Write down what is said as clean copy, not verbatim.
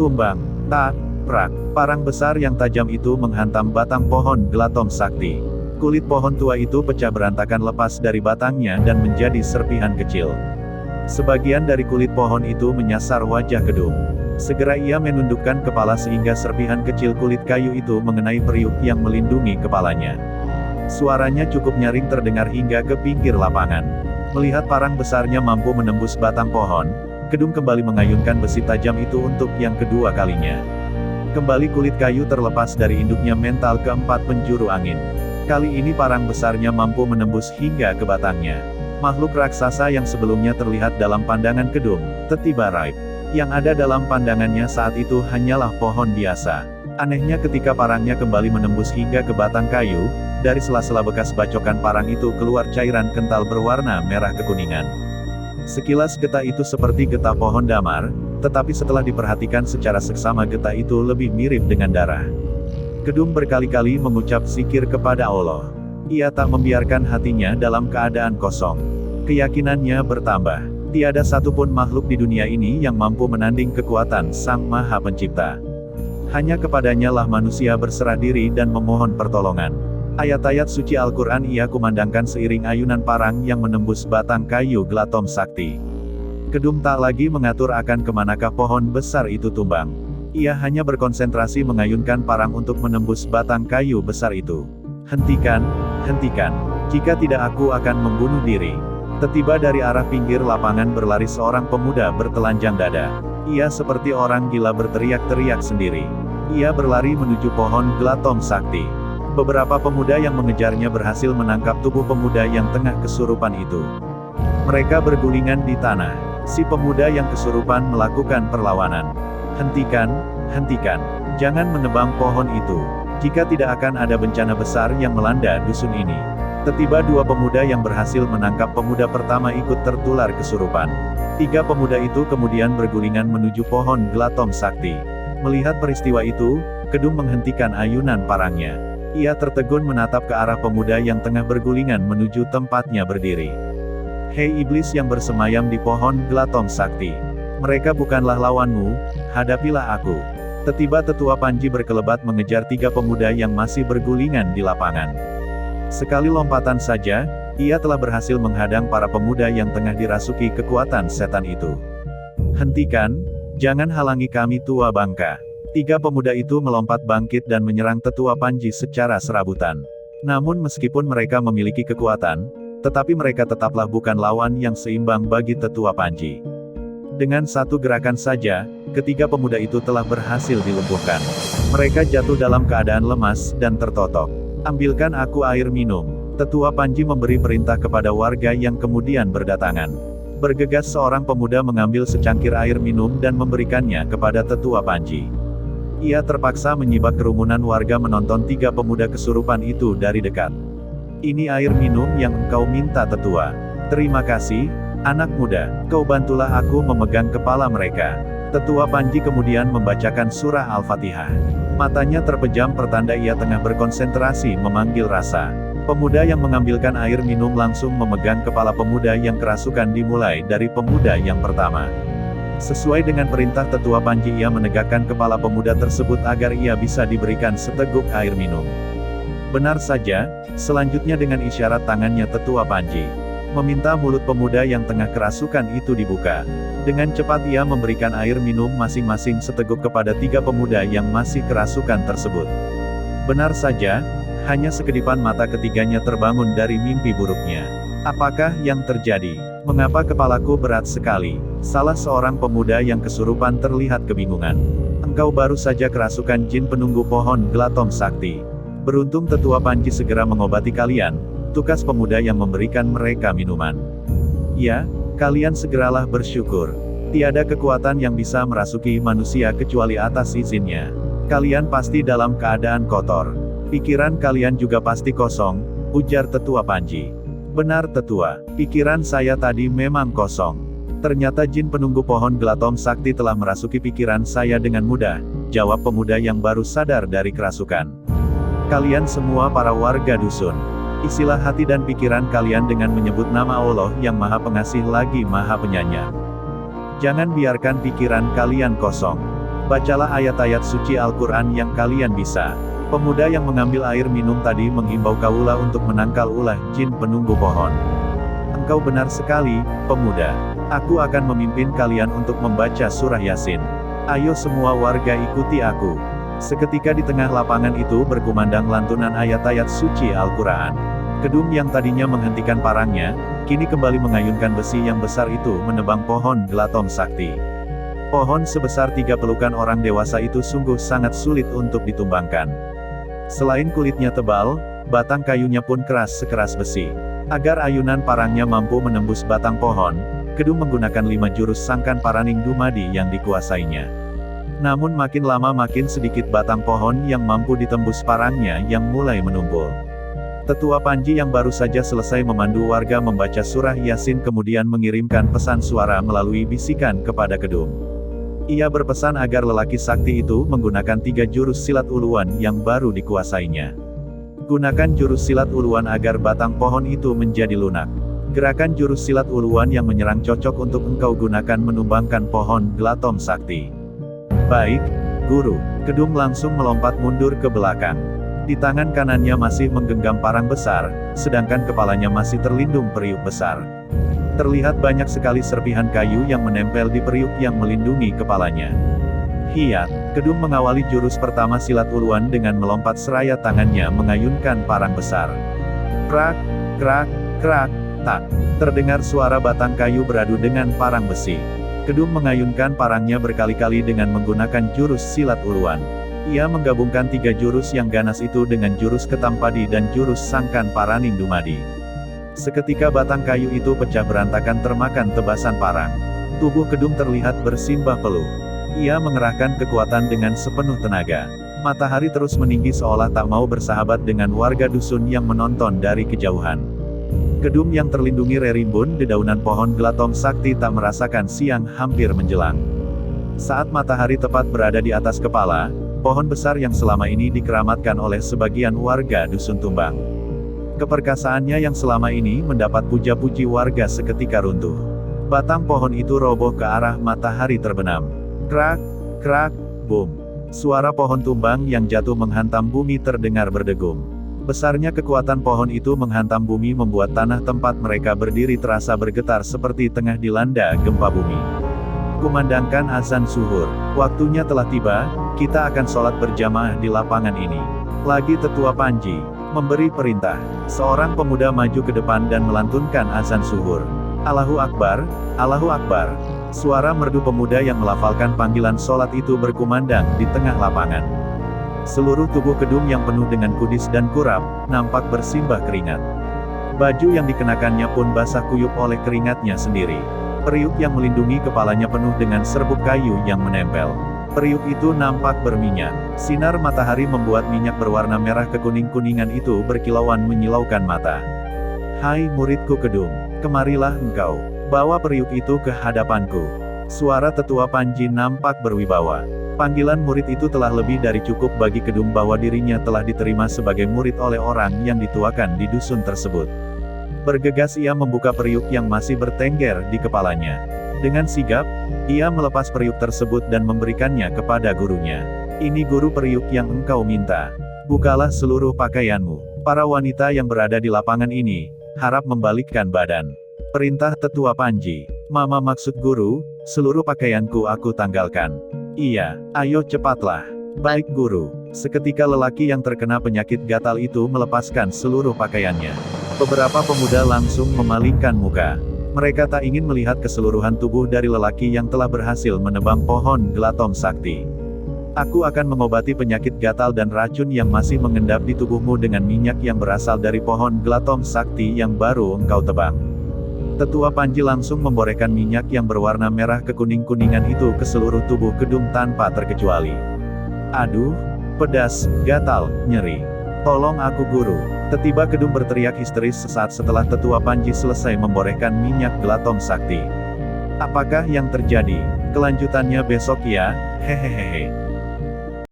Tumbang. Tak, prak. Parang besar yang tajam itu menghantam batang pohon Glatom Sakti. Kulit pohon tua itu pecah berantakan lepas dari batangnya dan menjadi serpihan kecil. Sebagian dari kulit pohon itu menyasar wajah Kedung. Segera ia menundukkan kepala sehingga serpihan kecil kulit kayu itu mengenai periuk yang melindungi kepalanya. Suaranya cukup nyaring terdengar hingga ke pinggir lapangan. Melihat parang besarnya mampu menembus batang pohon, Kedung kembali mengayunkan besi tajam itu untuk yang kedua kalinya. Kembali kulit kayu terlepas dari induknya mental keempat penjuru angin. Kali ini parang besarnya mampu menembus hingga ke batangnya. Makhluk raksasa yang sebelumnya terlihat dalam pandangan Kedung, tiba-tiba raib. Yang ada dalam pandangannya saat itu hanyalah pohon biasa. Anehnya ketika parangnya kembali menembus hingga ke batang kayu, dari sela-sela bekas bacokan parang itu keluar cairan kental berwarna merah kekuningan. Sekilas getah itu seperti getah pohon damar, tetapi setelah diperhatikan secara seksama getah itu lebih mirip dengan darah. Kedung berkali-kali mengucap zikir kepada Allah. Ia tak membiarkan hatinya dalam keadaan kosong. Keyakinannya bertambah. Tiada satupun makhluk di dunia ini yang mampu menanding kekuatan Sang Maha Pencipta. Hanya kepadanya lah manusia berserah diri dan memohon pertolongan. Ayat-ayat suci Al-Quran ia kumandangkan seiring ayunan parang yang menembus batang kayu Glatom Sakti. Kedung tak lagi mengatur akan kemanakah pohon besar itu tumbang. Ia hanya berkonsentrasi mengayunkan parang untuk menembus batang kayu besar itu. Hentikan, hentikan. Jika tidak aku akan membunuh diri. Tiba-tiba dari arah pinggir lapangan berlari seorang pemuda bertelanjang dada. Ia seperti orang gila berteriak-teriak sendiri. Ia berlari menuju pohon Glatom Sakti. Beberapa pemuda yang mengejarnya berhasil menangkap tubuh pemuda yang tengah kesurupan itu. Mereka bergulingan di tanah. Si pemuda yang kesurupan melakukan perlawanan. Hentikan, hentikan. Jangan menebang pohon itu. Jika tidak akan ada bencana besar yang melanda dusun ini. Tiba-tiba dua pemuda yang berhasil menangkap pemuda pertama ikut tertular kesurupan. Tiga pemuda itu kemudian bergulingan menuju pohon Glatom Sakti. Melihat peristiwa itu, Kedung menghentikan ayunan parangnya. Ia tertegun menatap ke arah pemuda yang tengah bergulingan menuju tempatnya berdiri. Hei iblis yang bersemayam di pohon Glatom Sakti. Mereka bukanlah lawanmu, hadapilah aku. Tiba-tiba tetua Panji berkelebat mengejar tiga pemuda yang masih bergulingan di lapangan. Sekali lompatan saja, ia telah berhasil menghadang para pemuda yang tengah dirasuki kekuatan setan itu. Hentikan, jangan halangi kami tua bangka. Tiga pemuda itu melompat bangkit dan menyerang tetua Panji secara serabutan. Namun meskipun mereka memiliki kekuatan, tetapi mereka tetaplah bukan lawan yang seimbang bagi tetua Panji. Dengan satu gerakan saja, ketiga pemuda itu telah berhasil dilumpuhkan. Mereka jatuh dalam keadaan lemas dan tertotok. Ambilkan aku air minum. Tetua Panji memberi perintah kepada warga yang kemudian berdatangan. Bergegas seorang pemuda mengambil secangkir air minum dan memberikannya kepada tetua Panji. Ia terpaksa menyibak kerumunan warga menonton tiga pemuda kesurupan itu dari dekat. Ini air minum yang engkau minta tetua. Terima kasih, anak muda. Kau bantulah aku memegang kepala mereka. Tetua Panji kemudian membacakan surah Al-Fatihah. Matanya terpejam pertanda ia tengah berkonsentrasi memanggil rasa. Pemuda yang mengambilkan air minum langsung memegang kepala pemuda yang kerasukan dimulai dari pemuda yang pertama. Sesuai dengan perintah tetua Panji ia menegakkan kepala pemuda tersebut agar ia bisa diberikan seteguk air minum. Benar saja, selanjutnya dengan isyarat tangannya tetua Panji meminta mulut pemuda yang tengah kerasukan itu dibuka. Dengan cepat ia memberikan air minum masing-masing seteguk kepada tiga pemuda yang masih kerasukan tersebut. Benar saja, hanya sekedipan mata ketiganya terbangun dari mimpi buruknya. Apakah yang terjadi? Mengapa kepalaku berat sekali? Salah seorang pemuda yang kesurupan terlihat kebingungan. Engkau baru saja kerasukan jin penunggu pohon Glatom Sakti. Beruntung tetua Panji segera mengobati kalian. Tugas pemuda yang memberikan mereka minuman. Ya, kalian segeralah bersyukur. Tiada kekuatan yang bisa merasuki manusia kecuali atas izinnya. Kalian pasti dalam keadaan kotor. Pikiran kalian juga pasti kosong, ujar tetua Panji. Benar tetua, pikiran saya tadi memang kosong. Ternyata jin penunggu pohon Glatom Sakti telah merasuki pikiran saya dengan mudah, jawab pemuda yang baru sadar dari kerasukan. Kalian semua para warga dusun. Isilah hati dan pikiran kalian dengan menyebut nama Allah yang Maha Pengasih lagi Maha Penyayang. Jangan biarkan pikiran kalian kosong. Bacalah ayat-ayat suci Al-Quran yang kalian bisa. Pemuda yang mengambil air minum tadi menghimbau kaula untuk menangkal ulah jin penunggu pohon. Engkau benar sekali, pemuda. Aku akan memimpin kalian untuk membaca surah Yasin. Ayo semua warga ikuti aku. Seketika di tengah lapangan itu berkumandang lantunan ayat-ayat suci Al-Quran. Kedum yang tadinya menghentikan parangnya, kini kembali mengayunkan besi yang besar itu menebang pohon Gelatom Sakti. Pohon sebesar 3 pelukan orang dewasa itu sungguh sangat sulit untuk ditumbangkan. Selain kulitnya tebal, batang kayunya pun keras sekeras besi. Agar ayunan parangnya mampu menembus batang pohon, Kedum menggunakan 5 jurus Sangkan Paraning Dumadi yang dikuasainya. Namun makin lama makin sedikit batang pohon yang mampu ditembus parangnya yang mulai menumpul. Tetua Panji yang baru saja selesai memandu warga membaca surah Yasin kemudian mengirimkan pesan suara melalui bisikan kepada Kedum. Ia berpesan agar lelaki sakti itu menggunakan 3 jurus silat uluan yang baru dikuasainya. Gunakan jurus silat uluan agar batang pohon itu menjadi lunak. Gerakan jurus silat uluan yang menyerang cocok untuk engkau gunakan menumbangkan pohon Gelatom Sakti. Baik, Guru. Kedum langsung melompat mundur ke belakang. Di tangan kanannya masih menggenggam parang besar, sedangkan kepalanya masih terlindung periuk besar. Terlihat banyak sekali serpihan kayu yang menempel di periuk yang melindungi kepalanya. Hiat, Kedum mengawali jurus pertama silat uluan dengan melompat seraya tangannya mengayunkan parang besar. Krak, krak, krak, tak. Terdengar suara batang kayu beradu dengan parang besi. Kedum mengayunkan parangnya berkali-kali dengan menggunakan jurus silat uluan. Ia menggabungkan 3 jurus yang ganas itu dengan jurus Ketampadi dan jurus Sangkan Paraning Dumadi. Seketika batang kayu itu pecah berantakan termakan tebasan parang. Tubuh Kedum terlihat bersimbah peluh. Ia mengerahkan kekuatan dengan sepenuh tenaga. Matahari terus meninggi seolah tak mau bersahabat dengan warga dusun yang menonton dari kejauhan. Kedum yang terlindungi rerimbun dedaunan pohon Gelatom Sakti tak merasakan siang hampir menjelang. Saat matahari tepat berada di atas kepala, pohon besar yang selama ini dikeramatkan oleh sebagian warga dusun tumbang. Keperkasaannya yang selama ini mendapat puja-puji warga seketika runtuh. Batang pohon itu roboh ke arah matahari terbenam. Krak, krak, boom. Suara pohon tumbang yang jatuh menghantam bumi terdengar berdegum. Besarnya kekuatan pohon itu menghantam bumi membuat tanah tempat mereka berdiri terasa bergetar seperti tengah dilanda gempa bumi. Kumandangkan azan zuhur. Waktunya telah tiba, kita akan sholat berjamaah di lapangan ini. Lagi Tetua Panji memberi perintah. Seorang pemuda maju ke depan dan melantunkan azan zuhur. Allahu Akbar, Allahu Akbar. Suara merdu pemuda yang melafalkan panggilan sholat itu berkumandang di tengah lapangan. Seluruh tubuh Kedum yang penuh dengan kudis dan kurap, nampak bersimbah keringat. Baju yang dikenakannya pun basah kuyup oleh keringatnya sendiri. Periuk yang melindungi kepalanya penuh dengan serbuk kayu yang menempel. Periuk itu nampak berminyak. Sinar matahari membuat minyak berwarna merah kekuning-kuningan itu berkilauan menyilaukan mata. Hai muridku Kedum, kemarilah engkau. Bawa periuk itu ke hadapanku. Suara Tetua Panji nampak berwibawa. Panggilan murid itu telah lebih dari cukup bagi Kedum bahwa dirinya telah diterima sebagai murid oleh orang yang dituakan di dusun tersebut. Bergegas ia membuka periuk yang masih bertengger di kepalanya. Dengan sigap, ia melepas periuk tersebut dan memberikannya kepada gurunya. Ini guru periuk yang engkau minta. Bukalah seluruh pakaianmu. Para wanita yang berada di lapangan ini, harap membalikkan badan. Perintah Tetua Panji. Mama maksud guru, seluruh pakaianku aku tanggalkan. Iya, ayo cepatlah. Baik guru. Seketika lelaki yang terkena penyakit gatal itu melepaskan seluruh pakaiannya. Beberapa pemuda langsung memalingkan muka. Mereka tak ingin melihat keseluruhan tubuh dari lelaki yang telah berhasil menebang pohon Gelatom Sakti. Aku akan mengobati penyakit gatal dan racun yang masih mengendap di tubuhmu dengan minyak yang berasal dari pohon Gelatom Sakti yang baru engkau tebang. Tetua Panji langsung memborehkan minyak yang berwarna merah kekuning-kuningan itu ke seluruh tubuh Kedum tanpa terkecuali. Aduh, pedas, gatal, nyeri. Tolong aku guru. Tiba-tiba Kedum berteriak histeris sesaat setelah Tetua Panji selesai memborehkan minyak Gelatom Sakti. Apakah yang terjadi? Kelanjutannya besok ya, hehehe.